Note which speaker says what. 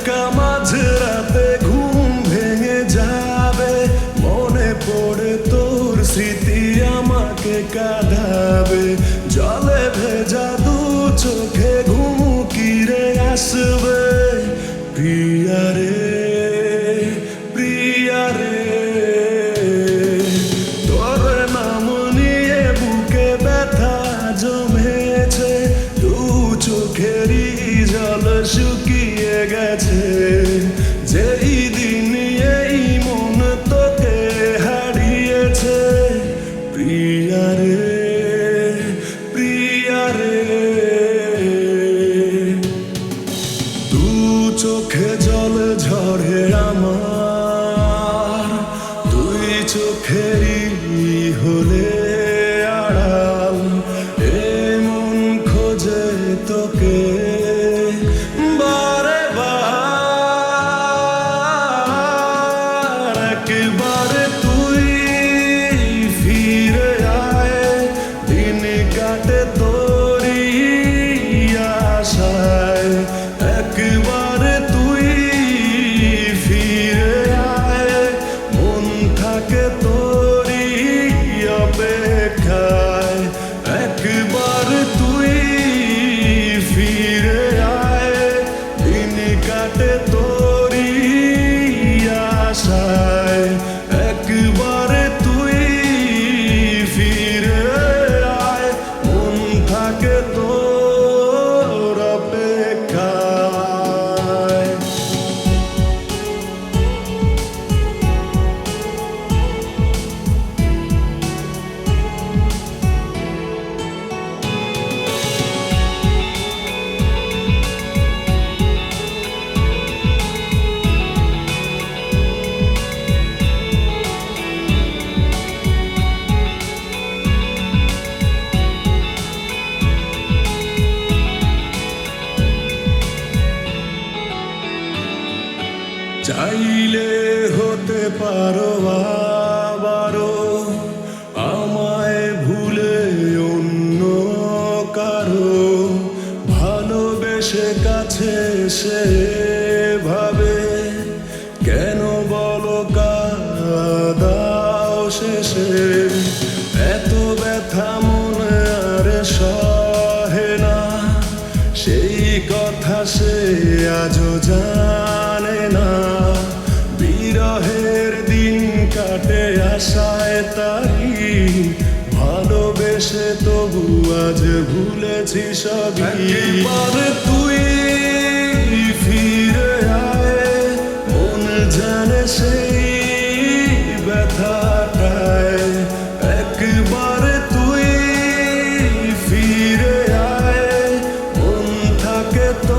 Speaker 1: একা মাঝরাতে ঘুম ভেঙে যাবে, মনে পড়ে তোর স্মৃতি আমাকে কাঁদাবে। জলে ভেজা দু চোখে ঘুম কিরে আসবে। প্রিয়া রে, প্রিয়া রে, তোর নাম নিয়ে বুকে ব্যথা জমেছে, দু চোখেরই জল শুকিয়ে গেছে। যেই দিন এই মন তোকে হারিয়েছে। প্রিয়া রে, প্রিয়া রে, দু চোখে জল ঝরে আমার, দুই চোখেরই হলে আড়াল। এমন খোঁজে তোকে বারে বার, একবারে তুই ফিরে আয়, দিন কাটে তোরই আশায়। একবারে তুই ফিরে আয়, মন থাকে তোরই অপেক্ষায়। একবার তুই ফিরে আয়, দিন কাটে তোরই আশায়। একবার তুই ফিরে আয়, মন থাকে তোর অপেক্ষায়। চাইলে হতে পারো আবারও আমায় ভুলে অন্য কারো, ভালোবেসে কাছে সে ভাবে। কেন বলো কাদাও শেষে, এত ব্যথা মনে আর সহে না। সেই কথা সে আজও জানে না। বিরহের দিন কাটে আশায় তারি, ভালোবেসে তবু আজ ভুলেছি সবই। একবার তুই ফিরে আয়, মন জানে সেই ব্যথাটায়। একবার তুই ফিরে আয়, মন থাকে তো